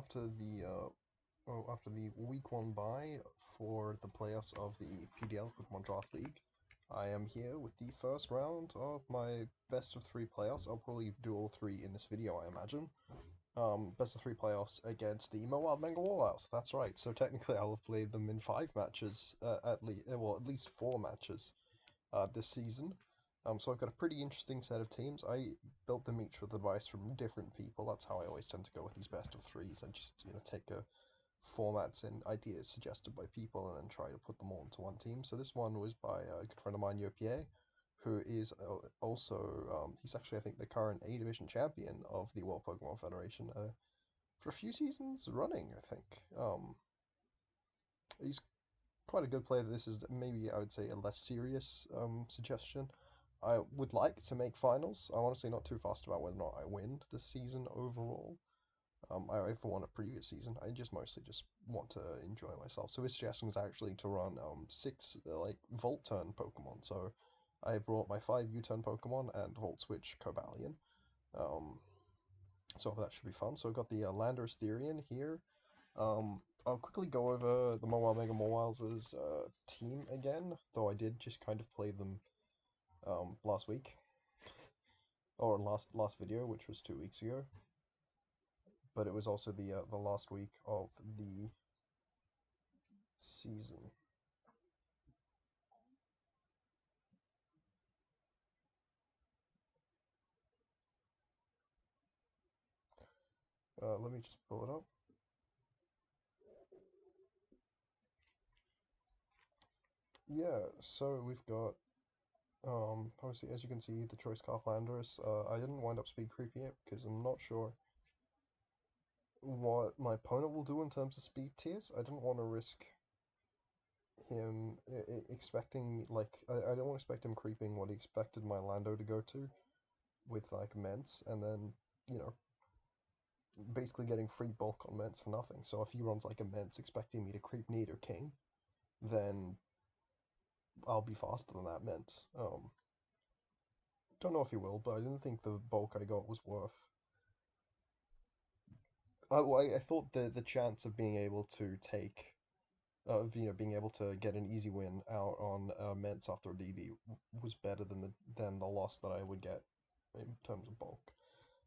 after the week 1 bye for the playoffs of the PDL Pokemon Draft League, I am here with the first round of my best of 3 playoffs. I'll probably do all 3 in this video, I imagine. Best of 3 playoffs against the Mawiles. That's right. So technically, I'll have played them in 5 matches, at least 4 matches, this season. So I've got a pretty interesting set of teams. I built them each with advice from different people. That's how I always tend to go with these best of 3s. I just, take formats and ideas suggested by people and then try to put them all into one team. So this one was by a good friend of mine, Yopier, who is also, he's actually, I think, the current A Division champion of the World Pokemon Federation for a few seasons running, I think. He's quite a good player. This is maybe, I would say, a less serious suggestion. I would like to make finals. I'm honestly not too fussed about whether or not I win this season overall. I ever won a previous season. I just mostly just want to enjoy myself. So his suggestion was actually to run 6 like Volt Turn Pokemon. So I brought my 5 U-Turn Pokemon and Volt Switch Cobalion. Um, so that should be fun. So I've got the Landorus Therian here. I'll quickly go over the Mawile Mega Mawiles' team again, though I did just kind of play them last week, or last video, which was 2 weeks ago. But it was also the last week of the season. Let me just pull it up. Yeah, so we've got obviously, as you can see, the Choice Scarf Landorus. I didn't wind up speed creeping it because I'm not sure what my opponent will do in terms of speed tiers. I didn't want to risk him expecting, like, I don't expect him creeping what he expected my Lando to go to with, like, Ments, and then, basically getting free bulk on Ments for nothing. So if he runs, like, a Ments expecting me to creep Nidoking, then I'll be faster than that Ments. Don't know if he will, but I didn't think the bulk I got was worth. I thought the chance of being able to take being able to get an easy win out on Ments after a DV was better than the loss that I would get in terms of bulk.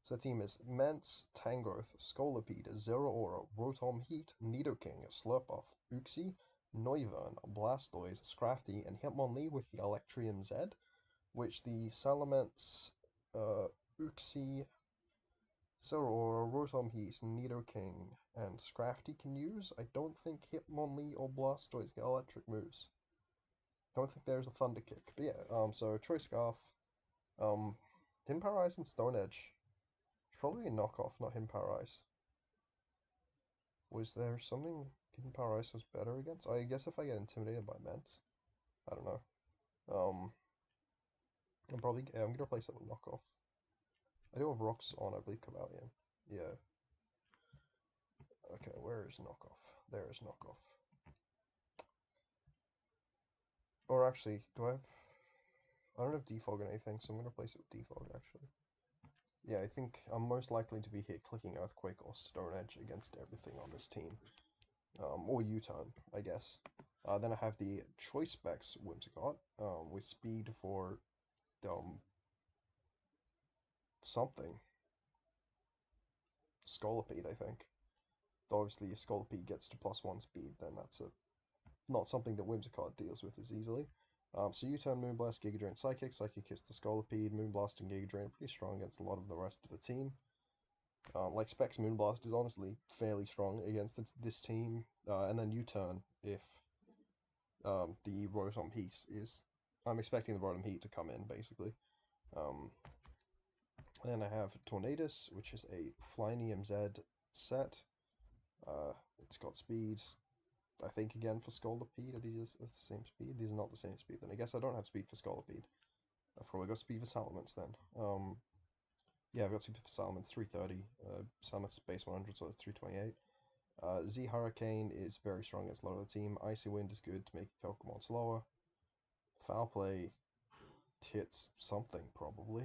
So the team is Ments, Tangrowth, Scolipede, Zeraora, Rotom Heat, Nidoking, Slurpuff, Uxie, Noivern, Blastoise, Scrafty, and Hitmonlee with the Electrium Z, which the Salamence, Uxie, Zeraora, Rotom Heat, Nidoking, and Scrafty can use. I don't think Hitmonlee or Blastoise get electric moves. Don't think there's a Thunder Kick. But yeah, so Choice Scarf, Hidden Paralyze and Stone Edge. It's probably a knockoff, not Hidden Paralyze. Was there something Hidden Paralyze was better against? I guess if I get intimidated by Ments. I don't know. I'm gonna replace it with knockoff. I do have rocks on, I believe, Cavalion. Yeah. Okay, where is knockoff? There is knockoff. Or actually, I don't have defog or anything, so I'm gonna replace it with defog actually. Yeah, I think I'm most likely to be hit clicking Earthquake or Stone Edge against everything on this team. Or U-Turn, I guess. Then I have the Choice Specs Whimsicott, with speed for, something. Scolipede, I think. Though obviously if Scolipede gets to +1 speed, then that's not something that Whimsicott deals with as easily. So U-Turn, Moonblast, Giga Drain, Psychic. Psychic hits the Scolipede. Moonblast and Giga Drain are pretty strong against a lot of the rest of the team. Like Specs Moonblast is honestly fairly strong against this team. And then U-Turn if the Rotom Heat is... I'm expecting the Rotom Heat to come in, basically. Then I have Tornadus, which is a Flynium Z set. It's got speed, I think, again for Scolipede. Are these the same speed? These are not the same speed. Then I guess I don't have speed for Scolipede. I've probably got speed for Salamence then. Yeah, I've got speed for Salamence, 330. Salamence is base 100, so it's 328. Z Hurricane is very strong against a lot of the team. Icy Wind is good to make Pokemon slower. Foul Play hits something, probably.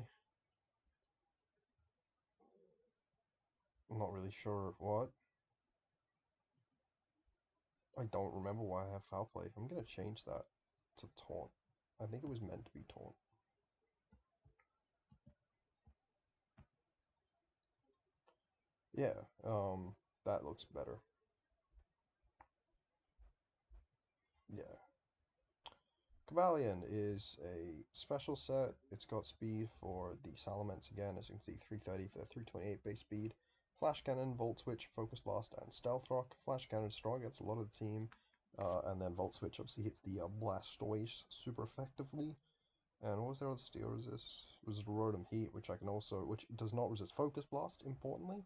I'm not really sure what. I don't remember why I have foul play. I'm gonna change that to taunt. I think it was meant to be taunt. Yeah, that looks better. Yeah. Cavalion is a special set. It's got speed for the Salamence again, as you can see, 330 for the 328 base speed. Flash Cannon, Volt Switch, Focus Blast, and Stealth Rock. Flash Cannon strong against a lot of the team, and then Volt Switch obviously hits the Blastoise super effectively. And what was their other steel resist? It was Rotom Heat, which I can also, which does not resist Focus Blast, importantly.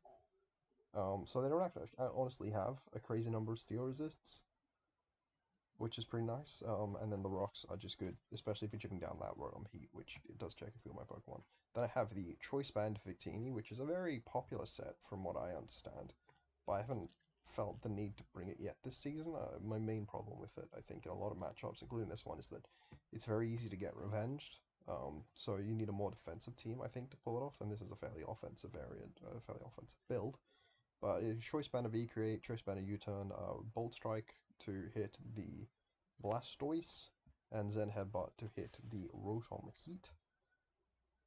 So they don't actually, honestly have a crazy number of steel resists, which is pretty nice. And then the rocks are just good, especially if you're chipping down that Rotom Heat, which it does check a few of my Pokemon. Then I have the Choice Band Victini, which is a very popular set from what I understand, but I haven't felt the need to bring it yet this season. My main problem with it, I think, in a lot of matchups, including this one, is that it's very easy to get revenged. So you need a more defensive team, I think, to pull it off, and this is a fairly offensive variant, a fairly offensive build. But Choice Band of V-Create, Choice Band of U-Turn, Bolt Strike to hit the Blastoise, and Zen Headbutt to hit the Rotom Heat,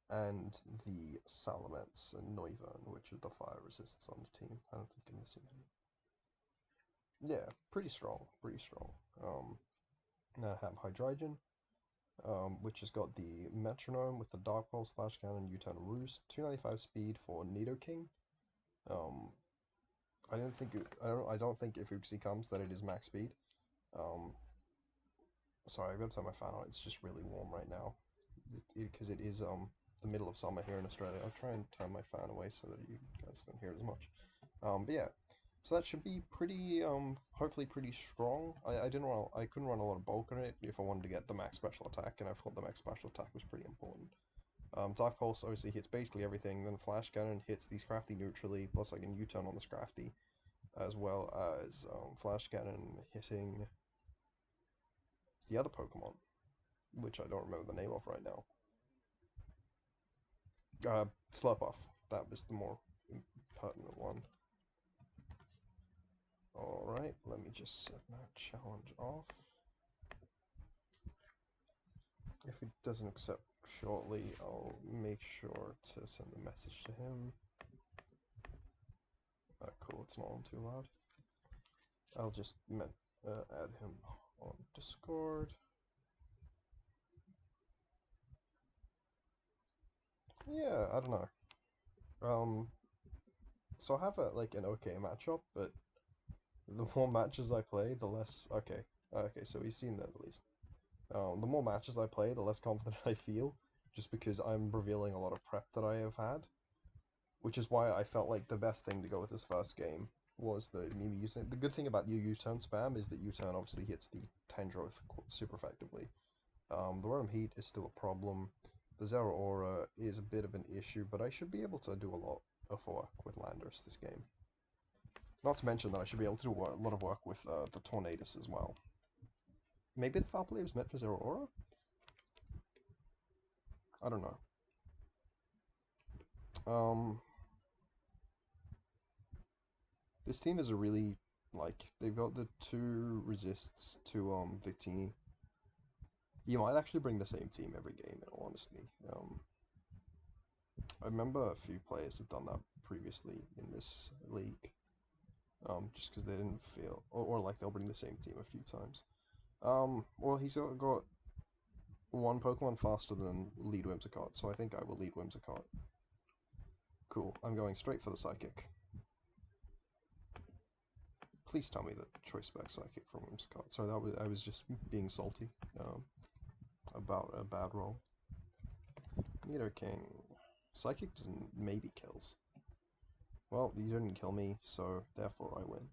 and the Salamence and Noivern, which are the fire resists on the team. I don't think I'm missing any. Yeah, pretty strong, pretty strong. Now I have Hydreigon, which has got the Metronome with the Dark Pulse, Flash Cannon, U-Turn Roost, 295 speed for Nidoking. Um, I don't think if Uxie comes that it is max speed. Um, sorry, I've got to turn my fan on. It's just really warm right now because it is the middle of summer here in Australia. I'll try and turn my fan away so that you guys don't hear it as much. But yeah, so that should be pretty hopefully pretty strong. I couldn't run a lot of bulk on it if I wanted to get the max special attack, and I thought the max special attack was pretty important. Dark Pulse obviously hits basically everything. Then Flash Cannon hits the Scrafty neutrally, plus I can U-turn on the Scrafty, as well as Flash Cannon hitting the other Pokemon, which I don't remember the name of right now. Slurpuff. That was the more pertinent one. Alright, let me just set that challenge off. If it doesn't accept shortly, I'll make sure to send a message to him. Cool, it's not on too loud. I'll just add him on Discord. Yeah, I don't know. So I have an okay matchup, but the more matches I play, the less. Okay, okay, so he's seen that at least. The more matches I play, the less confident I feel, just because I'm revealing a lot of prep that I have had, which is why I felt like the best thing to go with this first game was the Mimi U-turn. The good thing about the U-turn spam is that U-turn obviously hits the Tendrith super effectively. The Rotom Heat is still a problem. The Zero Aura is a bit of an issue, but I should be able to do a lot of work with Landorus this game. Not to mention that I should be able to do a lot of work with the Tornadus as well. Maybe the Foul Play was meant for Zero Aura? I don't know. This team is a really, they've got the two resists to Victini. You might actually bring the same team every game, in all honesty. I remember a few players have done that previously in this league. Just because they didn't feel, or like they'll bring the same team a few times. Well, he's got one Pokemon faster than lead Whimsicott, so I think I will lead Whimsicott. Cool, I'm going straight for the Psychic. Please tell me that Choice Spec Psychic from Whimsicott. Sorry, I was just being salty about a bad roll. Nidoking. Psychic maybe kills. Well, you didn't kill me, so therefore I win.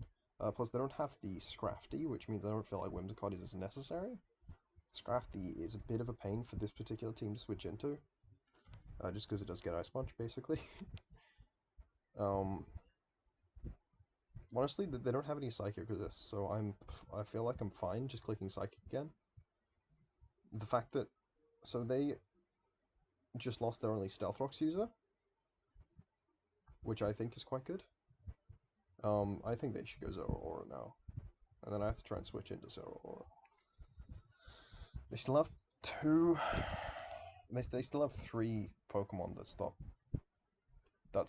Plus, they don't have the Scrafty, which means I don't feel like Whimsicott is as necessary. Scrafty is a bit of a pain for this particular team to switch into. Just because it does get Ice Punch, basically. Honestly, they don't have any Psychic resist, so I feel like I'm fine just clicking Psychic again. The fact that... So they just lost their only Stealth Rocks user, which I think is quite good. I think they should go Zero Aura now. And then I have to try and switch into Zero Aura. They still have two... They still have three Pokemon that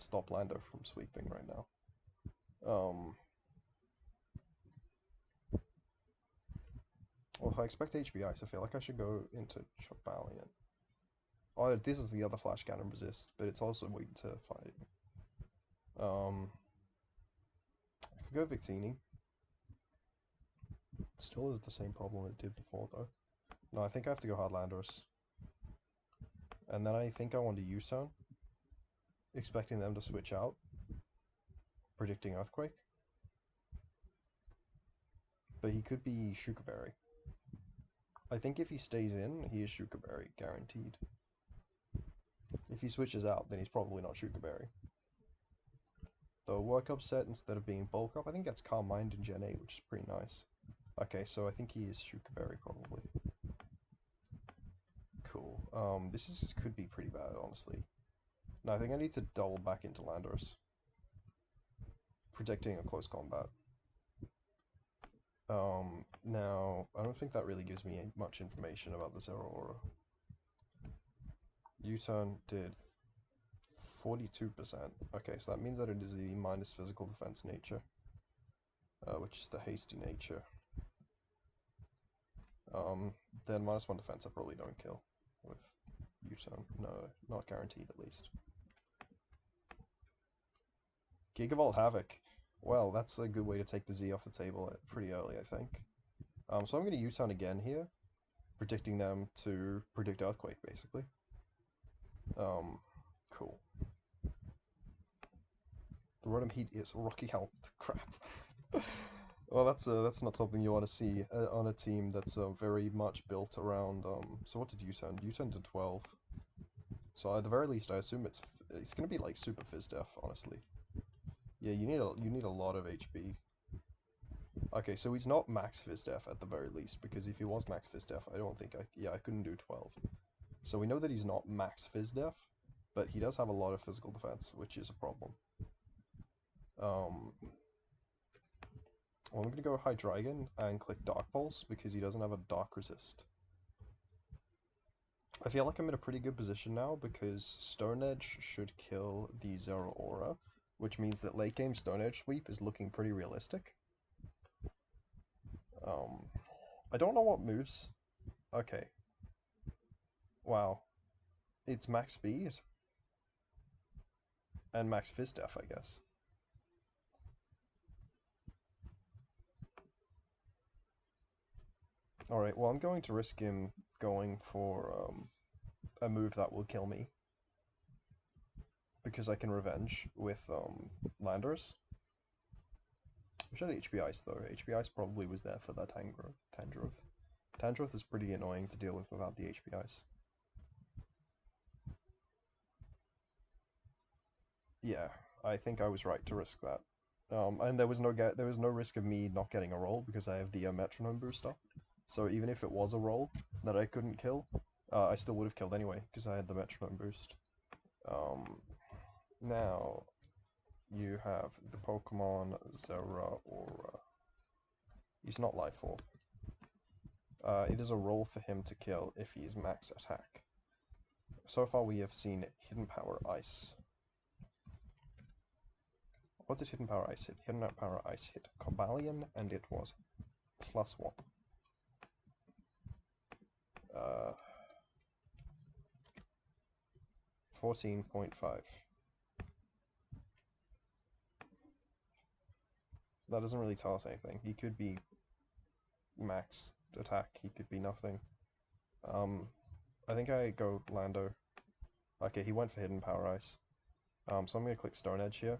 stop Lando from sweeping right now. Well, if I expect HB Ice, I feel like I should go into Chopalion. Oh, this is the other Flash Cannon resist, but it's also weak to fight. I could go Victini. It still is the same problem it did before, though. No, I think I have to go Hardlanders. And then I think I want to U-turn, expecting them to switch out, predicting Earthquake. But he could be Shukaberry. I think if he stays in, he is Shukaberry, guaranteed. If he switches out, then he's probably not Shukaberry. The Work Up set, instead of being Bulk Up, I think that's Calm Mind in Gen 8, which is pretty nice. Okay, so I think he is Shukaberry, probably. Cool. Could be pretty bad, honestly. No, I think I need to double back into Landorus. Protecting a close combat. Now, I don't think that really gives me much information about the Zero Aura. U-turn did 42%. Okay, so that means that it is the minus physical defense nature, which is the hasty nature. Then minus 1 defense I probably don't kill with U-turn. No, not guaranteed at least. Gigavolt Havoc. Well, that's a good way to take the Z off the table pretty early, I think. So I'm going to U-turn again here, predicting them to predict Earthquake, basically. Cool. The Rotom Heat is Rocky Helmet. Crap. Well, that's not something you want to see on a team that's very much built around. So what did U-turn? U-turn to 12. So at the very least, I assume it's going to be like Super Fizdef, honestly. Yeah, you need a lot of HP. Okay, so he's not Max Fizdef at the very least, because if he was Max Fizdef, I don't think I couldn't do 12. So we know that he's not Max Fizdef, but he does have a lot of physical defense, which is a problem. Well, I'm going to go Hydreigon and click Dark Pulse, because he doesn't have a Dark Resist. I feel like I'm in a pretty good position now, because Stone Edge should kill the Zero Aura, which means that late game Stone Edge sweep is looking pretty realistic. I don't know what moves. Okay. Wow. It's max speed. And max Fizdef, I guess. Alright, well I'm going to risk him going for a move that will kill me. Because I can revenge with Landorus. I should have HP Ice though. HP Ice probably was there for that Tangrowth. Tangrowth is pretty annoying to deal with without the HP Ice. Yeah, I think I was right to risk that. And there was no risk of me not getting a roll because I have the Metronome booster. So even if it was a roll that I couldn't kill, I still would have killed anyway because I had the Metronome boost. Now you have the Pokemon Zera Aura. He's not Life Orb. It is a roll for him to kill if he is max attack. So far we have seen Hidden Power Ice. What did Hidden Power Ice hit? Hidden Power Ice hit Cobalion, and it was +1. 14.5. That doesn't really tell us anything. He could be max attack, he could be nothing. I think I go Lando. Okay, he went for Hidden Power Ice. So I'm going to click Stone Edge here.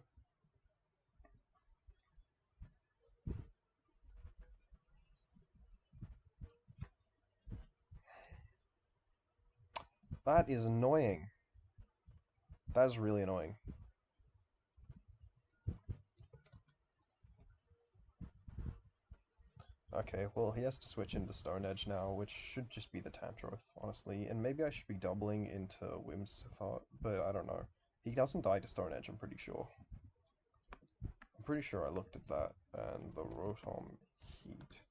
That is annoying. That is really annoying. Okay, well he has to switch into Stone Edge now, which should just be the Tangrowth, honestly. And maybe I should be doubling into Whimsicott, but I don't know. He doesn't die to Stone Edge, I'm pretty sure. I'm pretty sure I looked at that, and the Rotom heat.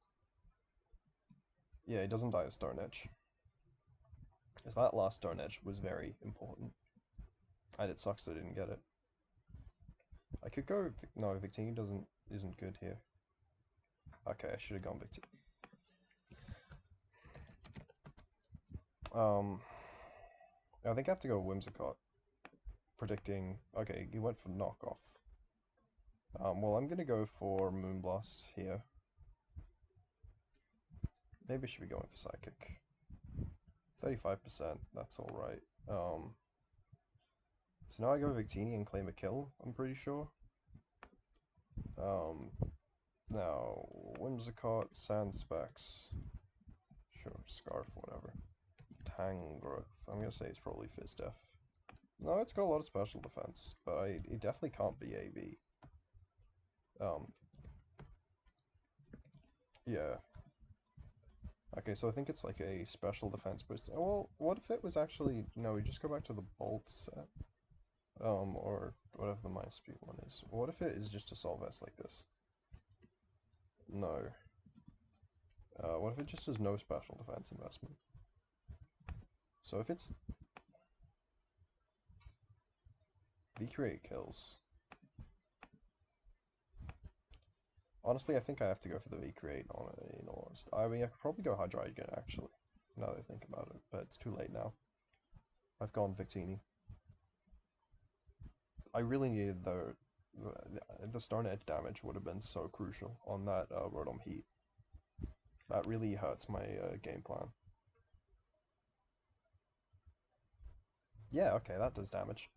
Yeah, he doesn't die of Stone Edge. Because that last Stone Edge was very important. And it sucks that I didn't get it. I could go... No, Victini isn't good here. Okay, I should have gone Victini. I think I have to go Whimsicott. Predicting... Okay, he went for knockoff. Well, I'm gonna go for Moonblast here. Maybe I should be going for Psychic. 35%, that's alright. So now I go Victini and claim a kill, I'm pretty sure. Now, Whimsicott, Sandspecs. Sure, Scarf, whatever. Tangrowth. I'm gonna say it's probably Fizzdef. No, it's got a lot of special defense, but it definitely can't be AV. Yeah. Okay, so I think it's like a special defense boost. Oh, well, what if it was actually... No, we just go back to the Bolt set. Or whatever the minus speed one is. What if it is just a Assault Vest like this? No. What if it just has no special defense investment? So if it's... V-Create kills. Honestly, I think I have to go for the V-Create, in all honesty. I mean, I could probably go Hydreigon, actually, now that I think about it, but it's too late now. I've gone Victini. I really needed the Stone Edge damage would have been so crucial on that Rotom Heat. That really hurts my game plan. Yeah, okay, that does damage.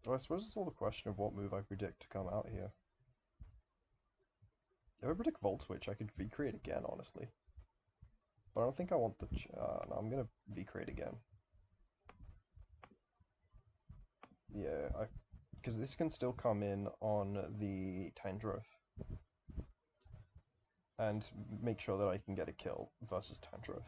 Well, I suppose it's all the question of what move I predict to come out here. If I predict Volt Switch, I could V-Create again, honestly. But I don't think I want the... no, I'm gonna V-Create again. Yeah, because this can still come in on the Tangrowth. And make sure that I can get a kill versus Tangrowth.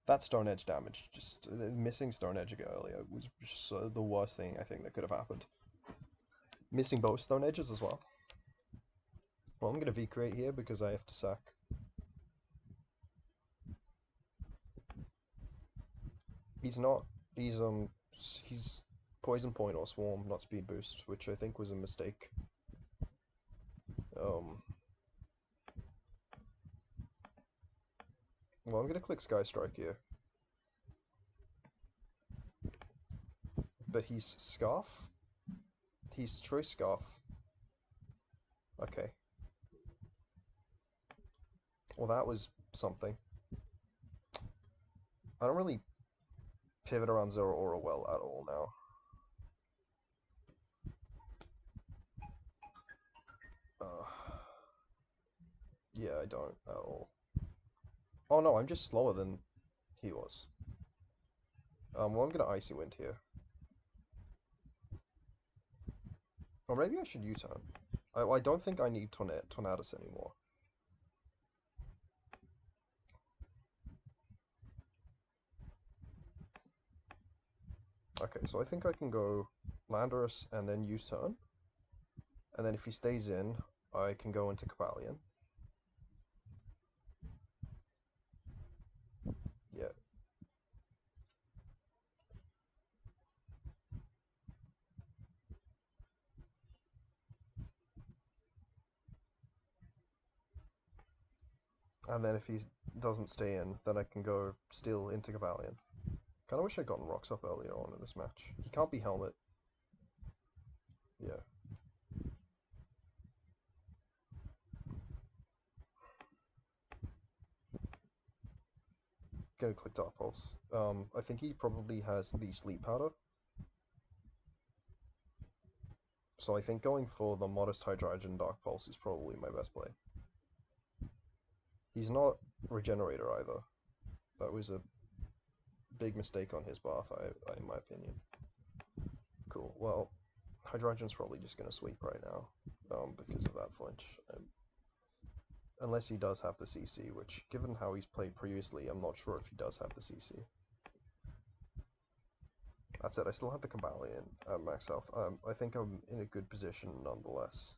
That Stone Edge damage, just missing Stone Edge earlier was just the worst thing I think that could have happened. Missing both Stone Edges as well. Well, I'm gonna V-Create here because I have to sack. He's not. He's Poison Point or Swarm, not Speed Boost, which I think was a mistake. Well, I'm gonna click Sky Strike here. But he's Scarf? He's Choice Scarf. Okay. Well, that was something. I don't really pivot around Zeraora well at all now. Yeah, I don't at all. Oh no, I'm just slower than he was. Well, I'm gonna Icy Wind here. Or maybe I should U-turn. I don't think I need Tornadus anymore. Okay, so I think I can go Landorus and then U-turn. And then if he stays in, I can go into Cobalion. Yeah. And then if he doesn't stay in, then I can go still into Cobalion. Kinda wish I'd gotten Rocks up earlier on in this match. He can't be Helmet. Yeah. Gonna click Dark Pulse. I think he probably has the Sleep Powder. So I think going for the Modest Hydreigon Dark Pulse is probably my best play. He's not Regenerator either. That was a big mistake on his behalf, in my opinion. Cool. Well, Hydrogen's probably just going to sweep right now, because of that flinch. Unless he does have the CC, which, given how he's played previously, I'm not sure if he does have the CC. That's it, I still have the Cabalion at max health. I think I'm in a good position nonetheless.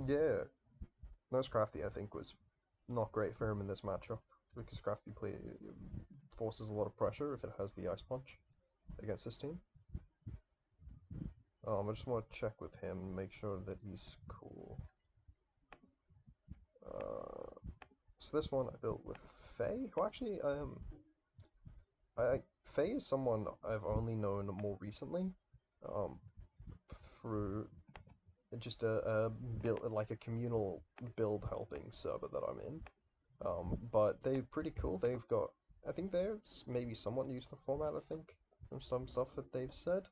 Yeah, Nose Crafty I think was not great for him in this matchup, because Crafty forces a lot of pressure if it has the Ice Punch against this team. I just want to check with him, make sure that he's cool. So this one I built with Faye, who actually, Faye is someone I've only known more recently, through just a build, like a communal build helping server that I'm in. But they're pretty cool. They've got, I think they're maybe somewhat new to the format, I think, from some stuff that they've said,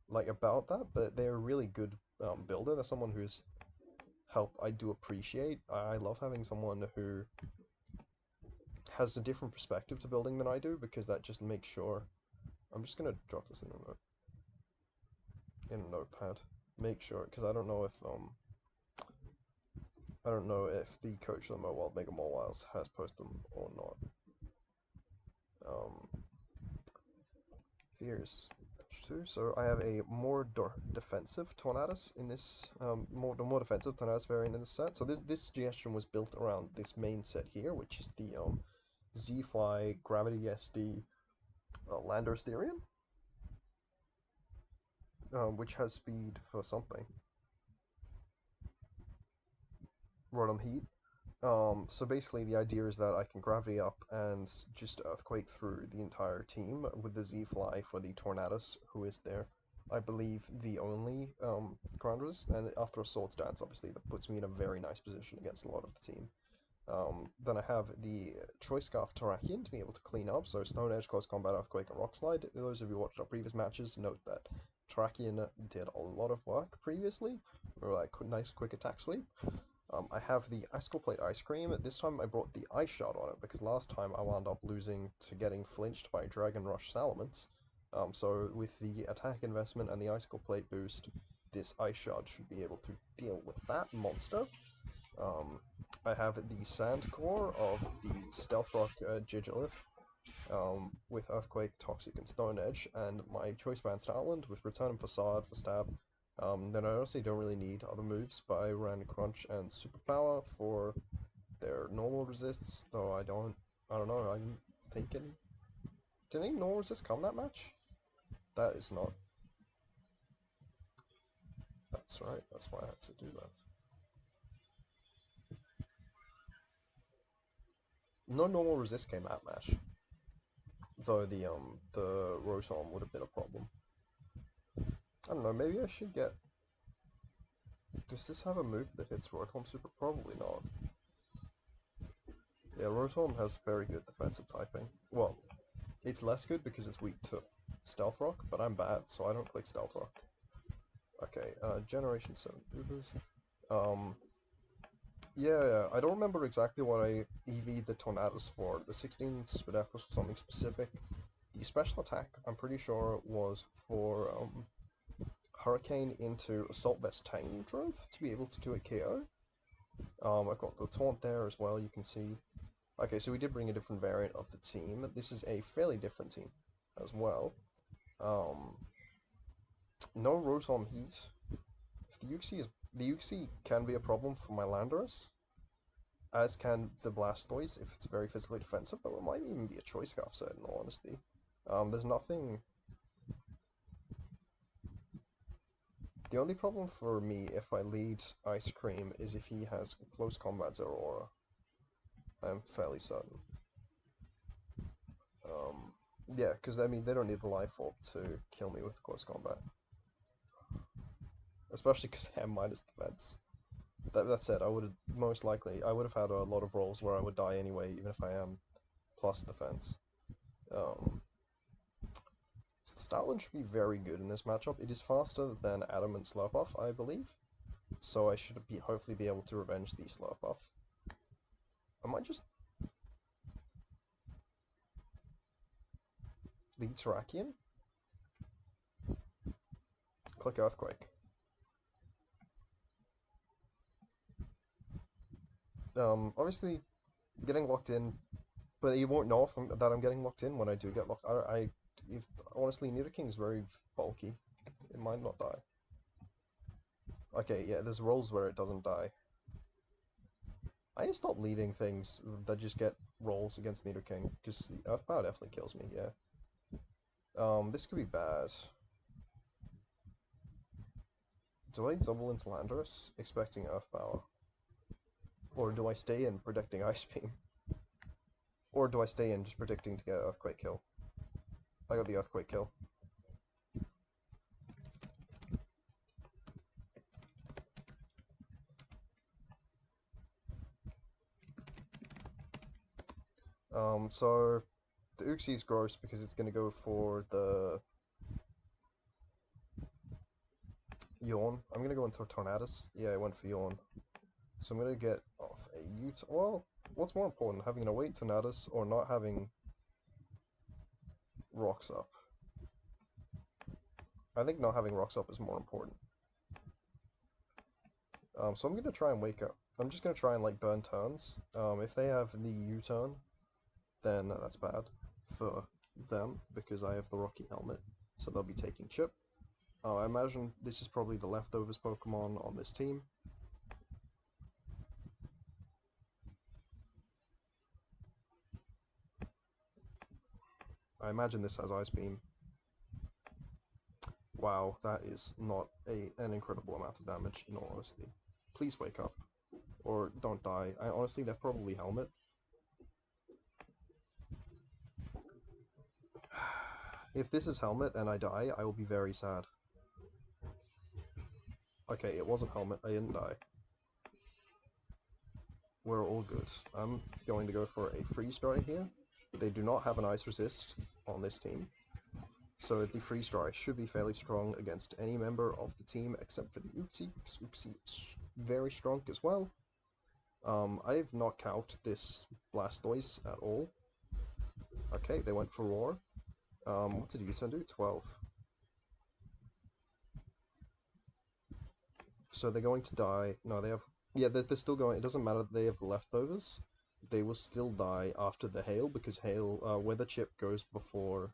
like, about that, but they're a really good builder. They're someone who's help I do appreciate. I love having someone who has a different perspective to building than I do, because that just makes sure. I'm just gonna drop this in a notepad. Make sure, because I don't know if the coach of the Mega Mawiles has posted them or not. Here's match 2. So I have a more defensive Tornadus in this, more defensive Tornadus variant in this set. So this suggestion was built around this main set here, which is the Z-Fly Gravity SD Landorus Therian, which has speed for something. Rotom Heat. So basically the idea is that I can gravity up and just earthquake through the entire team with the Z-Fly for the Tornadus, who is there, I believe, the only ground resist, and after a Swords Dance, obviously, that puts me in a very nice position against a lot of the team. Then I have the Choice Scarf Terrakion to be able to clean up, so Stone Edge, Close Combat, Earthquake, and Rock Slide. Those of you who watched our previous matches note that Terrakion did a lot of work previously, or like nice quick attack sweep. I have the Icicle Plate Ice Cream. This time I brought the Ice Shard on it, because last time I wound up losing to getting flinched by Dragon Rush Salamence. So with the attack investment and the Icicle Plate boost, this Ice Shard should be able to deal with that monster. I have the Sand Core of the Stealth Rock Gigilith, with Earthquake, Toxic, and Stone Edge, and my Choice Band Stoutland with Return and Facade for stab. Then I honestly don't really need other moves, but I ran Crunch and Superpower for their normal resists, though I don't know, I'm thinking... Did any normal resist come that match? That is not. That's right, that's why I had to do that. No normal resist came that match. Though the Rotom would have been a problem. I don't know, maybe I should get... Does this have a move that hits Rotom Super? Probably not. Yeah, Rotom has very good defensive typing. Well, it's less good because it's weak to Stealth Rock, but I'm bad, so I don't click Stealth Rock. Okay, Generation 7 Ubers. Yeah, I don't remember exactly what I EV'd the Tornadus for. The 16 Spadef was for something specific. The special attack, I'm pretty sure, was for Hurricane into Assault Vest Tangrowth to be able to do a KO. I've got the Taunt there as well, you can see. Okay, so we did bring a different variant of the team. This is a fairly different team as well. No Rotom Heat. If the Uxie can be a problem for my Landorus, as can the Blastoise if it's very physically defensive, but it might even be a Choice Scarf set in all honesty. There's nothing... The only problem for me if I lead Ice Cream is if he has Close Combat Zeraora. I'm fairly certain. Yeah, because I mean, they don't need the Life Orb to kill me with Close Combat. Especially because I have minus defense. That said, I would have most likely, I would have had a lot of rolls where I would die anyway, even if I am plus defense. So the Stoutland should be very good in this matchup. It is faster than Adamant Slurpuff, I believe. so I should hopefully be able to revenge the slurp buff. I might just lead Terrakion, click Earthquake. Obviously getting locked in, but you won't know that I'm getting locked in when I do get locked. Honestly, Nidoking's very bulky. It might not die. Okay, yeah, there's rolls where it doesn't die. I need to stop leading things that just get rolls against Nidoking, because Earthpower definitely kills me, yeah. This could be bad. Do I double into Landorus, expecting Earthpower? Or do I stay in, predicting Ice Beam? Or do I stay in, just predicting to get Earthquake kill? I got the Earthquake kill. So the Uxie is gross because it's gonna go for the Yawn. I'm gonna go into Tornadus. Yeah, I went for Yawn. So I'm gonna get off a U-turn. Well, what's more important, having an await Tornadus or not having Rocks Up? I think not having Rocks Up is more important. So I'm gonna try and wake up. I'm just gonna try and like burn turns. If they have the U-turn, then that's bad for them because I have the Rocky Helmet, so they'll be taking Chip. I imagine this is probably the leftovers Pokemon on this team. I imagine this has Ice Beam. Wow, that is not an incredible amount of damage, in all honesty. Please wake up. Or don't die. Honestly, they're probably Helmet. If this is Helmet and I die, I will be very sad. Okay, it wasn't Helmet, I didn't die. We're all good. I'm going to go for a Freeze Dry here. They do not have an Ice Resist on this team. So the Freeze Dry should be fairly strong against any member of the team except for the Uxie, because Uxie is very strong as well. I've not calced this Blastoise at all. Okay, they went for Roar. What did U-turn do? 12. So they're going to die. No, they have... Yeah, they're still going. It doesn't matter that they have leftovers. They will still die after the Hail, because Hail, Weather Chip goes before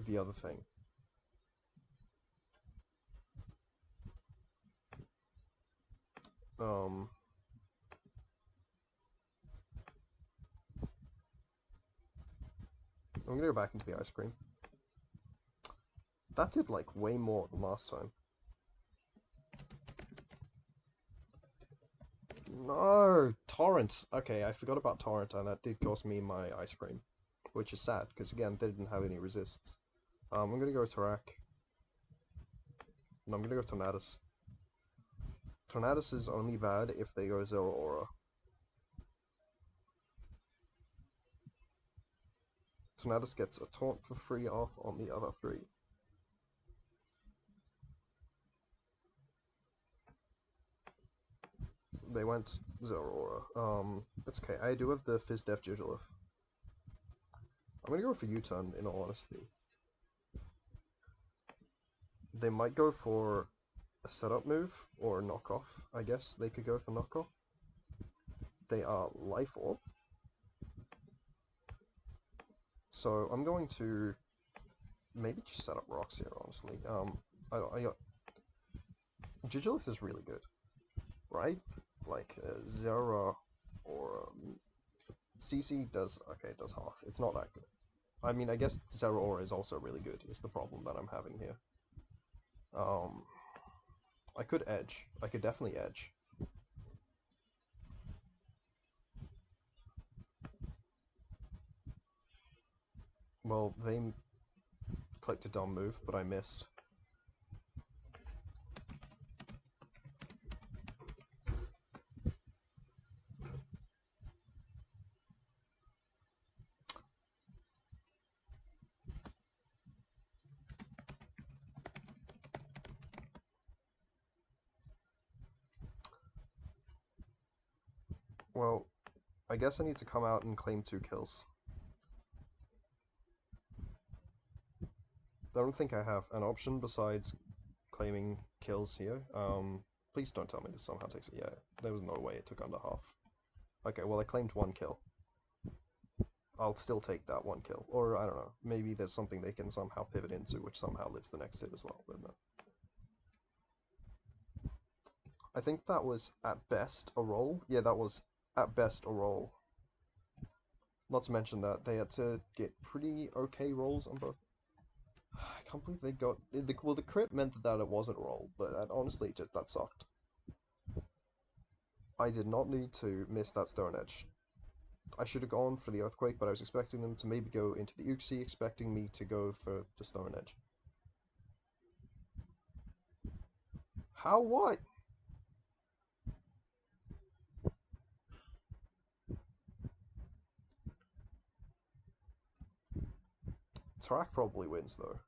the other thing. I'm gonna go back into the Ice Cream. That did, like, way more than last time. No! Torrent! Okay, I forgot about Torrent, and that did cost me my Ice Cream. Which is sad, because again, they didn't have any resists. I'm gonna go Tarak. And I'm gonna go Tornadus. Tornadus is only bad if they go Zero Aura. Tornadus gets a taunt for free off on the other three. They went Zero Aura. That's okay. I do have the Fizdef Gigalith. I'm gonna go for U-turn, in all honesty. They might go for a setup move, or knockoff, I guess. They could go for knockoff. They are Life Orb. So I'm going to maybe just set up rocks here, honestly. Gigalith is really good, right? Like, Zera or CC does, okay, it does half. It's not that good. I mean, I guess Zera Aura is also really good, is the problem that I'm having here. I could edge. I could definitely edge. Well, they clicked a dumb move, but I missed. Well, I guess I need to come out and claim 2 kills. I don't think I have an option besides claiming kills here. Please don't tell me this somehow takes it. Yeah, there was no way it took under half. Okay, well I claimed 1 kill. I'll still take that 1 kill. Or, I don't know, maybe there's something they can somehow pivot into which somehow lives the next hit as well, but no. I think that was, at best, a roll. Yeah, that was, at best, a roll. Not to mention that they had to get pretty okay rolls on both. I can't believe they got... Well, the crit meant that it wasn't a roll, but honestly, that sucked. I did not need to miss that Stone Edge. I should have gone for the Earthquake, but I was expecting them to maybe go into the Uxie, expecting me to go for the Stone Edge. How what? Tarak probably wins, though.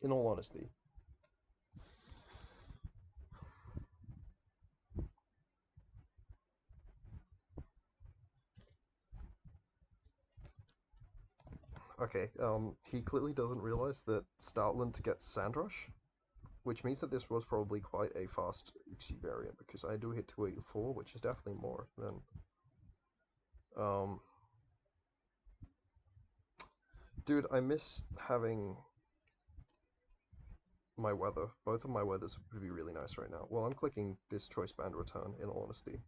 In all honesty. Okay, he clearly doesn't realize that Stoutland gets Sandrush, which means that this was probably quite a fast Uxie variant, because I do hit 284, which is definitely more than... Dude, I miss having my weather. Both of my weathers would be really nice right now. Well, I'm clicking this choice band return, in all honesty.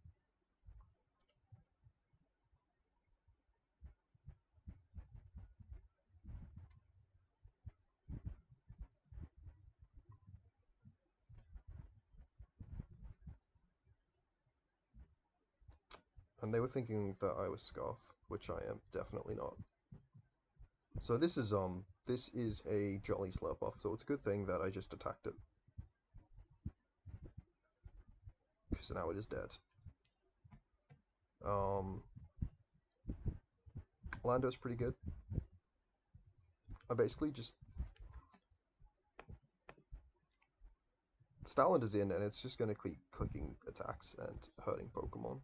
And they were thinking that I was Scarf, which I am definitely not. So this is a Jolly Slurp off, so it's a good thing that I just attacked it. Because now it is dead. Lando's pretty good. I basically just... Stalin is in, and it's just going to keep clicking attacks and hurting Pokemon.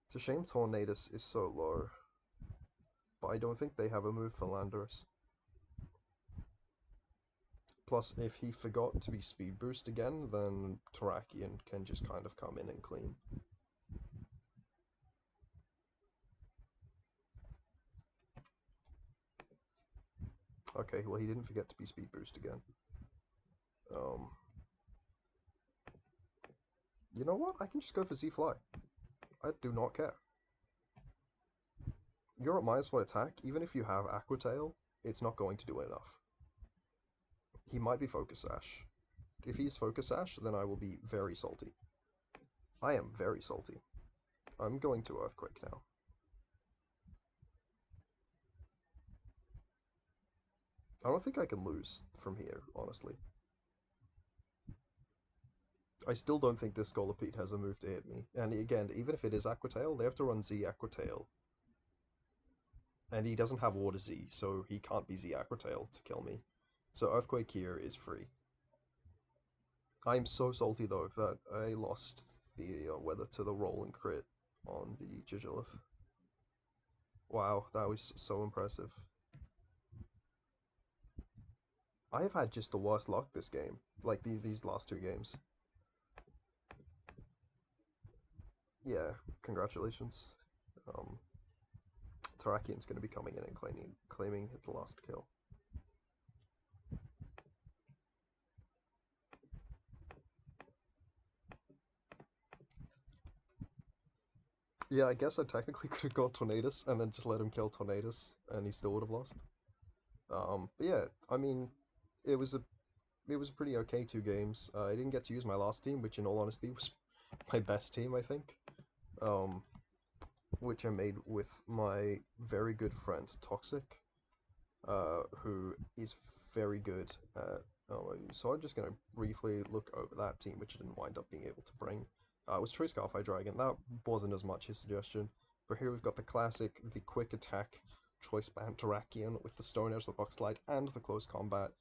It's a shame Tornadus is so low, but I don't think they have a move for Landorus. Plus, if he forgot to be Speed Boost again, then Terrakion can just kind of come in and clean. Okay, well he didn't forget to be Speed Boost again. You know what? I can just go for Z-Fly. I do not care. You're at -1 attack, even if you have Aqua Tail, it's not going to do enough. He might be Focus Sash. If he's Focus Sash, then I will be very salty. I am very salty. I'm going to Earthquake now. I don't think I can lose from here, honestly. I still don't think this Scolipede has a move to hit me. And again, even if it is Aqua Tail, they have to run Z Aqua Tail. And he doesn't have Water Z, so he can't be Z Aqua Tail to kill me. So Earthquake here is free. I'm so salty though that I lost the weather to the roll and crit on the Gigilith. Wow, that was so impressive. I have had just the worst luck this game, like these last 2 games. Yeah, congratulations. Terrakion's going to be coming in and claiming the last kill. Yeah, I guess I technically could have gone Tornadus and then just let him kill Tornadus, and he still would have lost. But yeah, I mean, it was a pretty okay 2 games. I didn't get to use my last team, which in all honesty was my best team, I think. Which I made with my very good friend Toxic, who is very good at so I'm just going to briefly look over that team, which I didn't wind up being able to bring. It was Choice Scarfire Dragon. That wasn't as much his suggestion. But here we've got the classic, the quick attack Choice Band Terrakion with the Stone Edge, the Box Slide, and the Close Combat.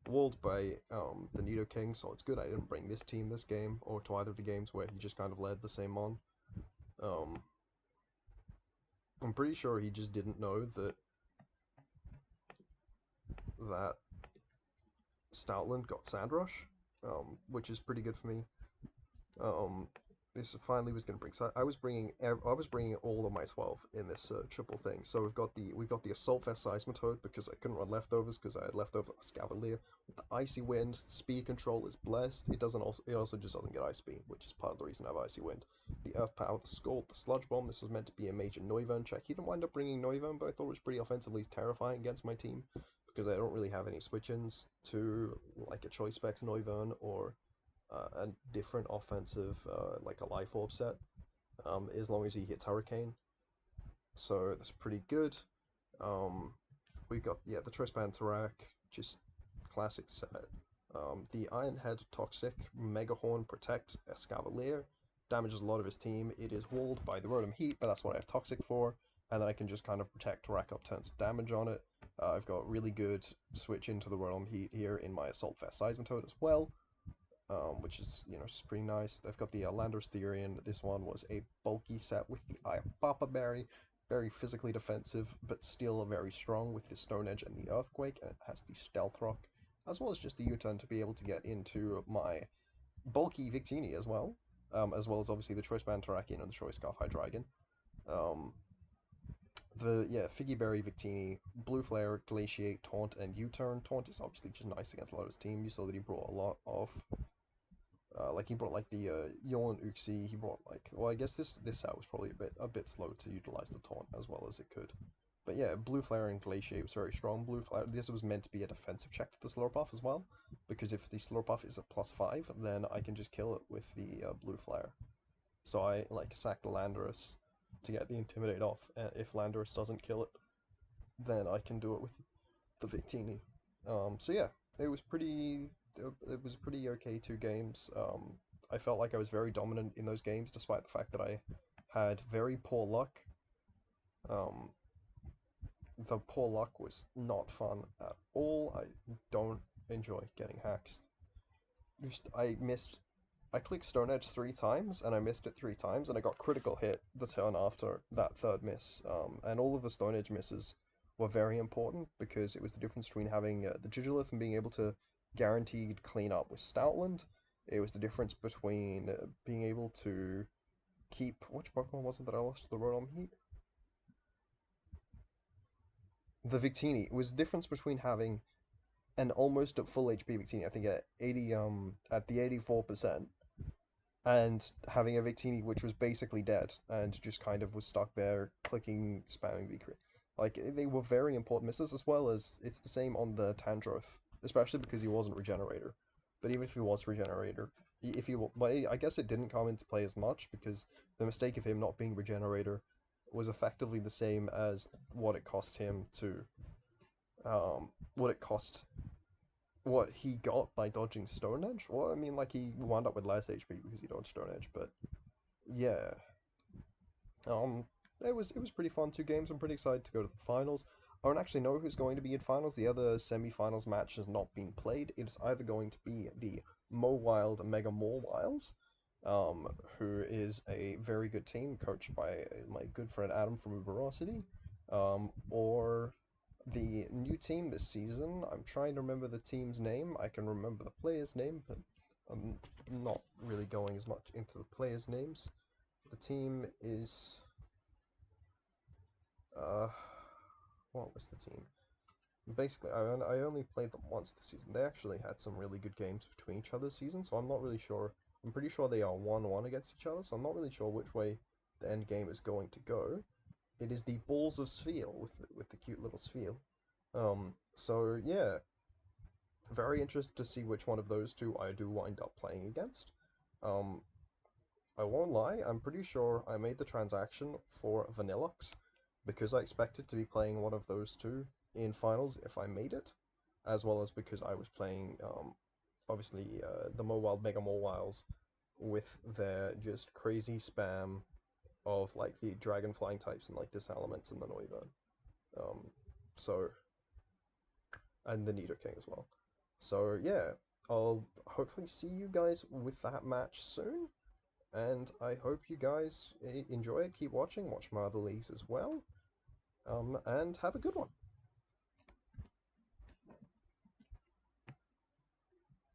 walled by the Nidoking, so it's good I didn't bring this team this game, or to either of the games where he just kind of led the same mon. Um, I'm pretty sure he just didn't know that Stoutland got Sandrush, which is pretty good for me. Um, this finally was going to bring. So I was bringing all of my 12 in this triple thing. So we've got the Assault Vest Seismitoad because I couldn't run leftovers because I had leftover Scavalier. The Icy Wind speed control is blessed. It also just doesn't get Ice Beam, which is part of the reason I have Icy Wind. The Earth Power, the Scald, the Sludge Bomb. This was meant to be a major Noivern check. He didn't wind up bringing Noivern, but I thought it was pretty offensively terrifying against my team because I don't really have any switch-ins to like a Choice Specs Noivern or a different offensive, like a Life Orb set, as long as he hits Hurricane. So that's pretty good. Um, we've got, yeah, the Choice Band Tarak, just classic set. The Iron Head Toxic, Megahorn Protect, Escavalier, damages a lot of his team. It is walled by the Rotom Heat, but that's what I have Toxic for, and then I can just kind of protect to rack up turns damage on it. I've got really good switch into the Rotom Heat here in my Assault Vest Seismitoad as well, which is, just pretty nice. I've got the Landorus Therian. This one was a bulky set with the Eye of Papa Berry, very physically defensive, but still very strong with the Stone Edge and the Earthquake, and it has the Stealth Rock, as well as just the U-turn to be able to get into my bulky Victini as well as obviously the Choice Band Terrakion and the Choice Scarf Hydreigon. Um, Figgy Berry, Victini, Blue Flare, Glaciate, Taunt, and U-turn. Taunt is obviously just nice against a lot of his team. You saw that he brought a lot of like he brought like the Yawn Uxie. He brought like, well, I guess this set was probably a bit slow to utilize the taunt as well as it could. But yeah, Blue Flare and Glaciate was very strong. Blue Flare, this was meant to be a defensive check to the Slurpuff as well, because if the Slurpuff is a +5, then I can just kill it with the Blue Flare. So I like sack the Landorus to get the Intimidate off, and if Landorus doesn't kill it, then I can do it with the Victini. So yeah, it was pretty. It was pretty okay 2 games. I felt like I was very dominant in those games, despite the fact that I had very poor luck. Um, the poor luck was not fun at all. I don't enjoy getting hacked. I clicked Stone Edge 3 times, and I missed it 3 times, and I got critical hit the turn after that third miss. And all of the Stone Edge misses were very important, because it was the difference between having the Gigilith and being able to guaranteed clean up with Stoutland. It was the difference between being able to keep... Which Pokemon was it that I lost to the Rotom Heat? The Victini. It was the difference between having an almost at full HP Victini, I think at 80, at the 84%, and having a Victini which was basically dead and just kind of was stuck there clicking, spamming V-Crit. Like, they were very important misses, as well as it's the same on the Tandroth, especially because he wasn't Regenerator. But even if he was Regenerator, if he, well, I guess it didn't come into play as much because the mistake of him not being Regenerator was effectively the same as what it cost him to, what it cost what he got by dodging Stone Edge. Well, I mean, like, he wound up with less HP because he dodged Stone Edge, but yeah. Um, it was pretty fun 2 games. I'm pretty excited to go to the finals. I don't actually know who's going to be in finals. The other semi-finals match has not been played. It is either going to be the Mawiles Mega Mawiles, who is a very good team coached by my good friend Adam from Uberosity, or the new team this season. I'm trying to remember the team's name. I can remember the player's name, but I'm not really going as much into the players' names. The team is... Uh, what was the team? Basically, I only played them once this season. They actually had some really good games between each other this season, so I'm not really sure. I'm pretty sure they are 1-1 against each other, so I'm not really sure which way the end game is going to go. It is the Balls of Sphere with the cute little sphere. So yeah, very interested to see which one of those two I do wind up playing against. Um, I won't lie, I'm pretty sure I made the transaction for Vanillux because I expected to be playing one of those two in finals if I made it, as well as because I was playing, obviously, the Mobile Mega Mowiles with their just crazy spam of, like, the Dragon Flying types and, like, Disalements and the Noivern. Um, so, and the Nidoking as well. So yeah, I'll hopefully see you guys with that match soon, and I hope you guys enjoy it. Keep watching, watch my other leagues as well, and have a good one.